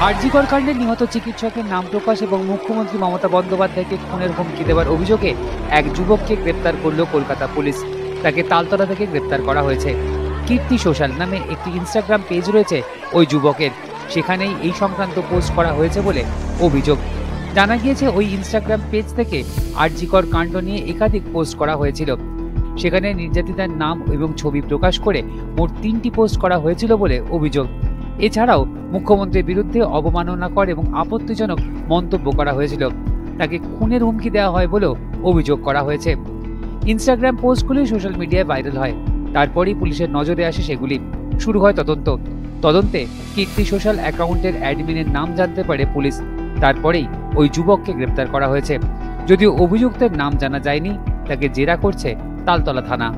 আরজিকর কাণ্ডে নিহত চিকিৎসকের নাম প্রকাশ এবং মুখ্যমন্ত্রী মমতা বন্দ্যোপাধ্যায়কে খুনের হুমকি দেওয়ার অভিযোগে এক যুবককে গ্রেপ্তার করল কলকাতা পুলিশ। তাকে তালতলা থেকে গ্রেপ্তার করা হয়েছে। কীর্তি সোশ্যাল নামে একটি ইনস্টাগ্রাম পেজ রয়েছে ওই যুবকের, সেখানেই এই সংক্রান্ত পোস্ট করা হয়েছে বলে অভিযোগ। জানা গিয়েছে ওই ইনস্টাগ্রাম পেজ থেকে আরজিকর কাণ্ড নিয়ে একাধিক পোস্ট করা হয়েছিল। সেখানে নির্যাতিতার নাম এবং ছবি প্রকাশ করে মোট 3টি পোস্ট করা হয়েছিল বলে অভিযোগ। এছাড়াও মুখ্যমন্ত্রীর বিরুদ্ধে অবমাননাকর এবং আপত্তিজনক মন্তব্য করা হয়েছিল। তাকে খুনের হুমকি দেওয়া হয় বলেও অভিযোগ করা হয়েছে। ইনস্টাগ্রাম পোস্টগুলি সোশ্যাল মিডিয়ায় ভাইরাল হয়, তারপরেই পুলিশের নজরে আসে সেগুলি। শুরু হয় তদন্তে কীর্তি সোশ্যাল অ্যাকাউন্টের অ্যাডমিনের নাম জানতে পারে পুলিশ। তারপরেই ওই যুবককে গ্রেপ্তার করা হয়েছে। যদিও অভিযুক্তের নাম জানা যায়নি, তাকে জেরা করছে তালতলা থানা।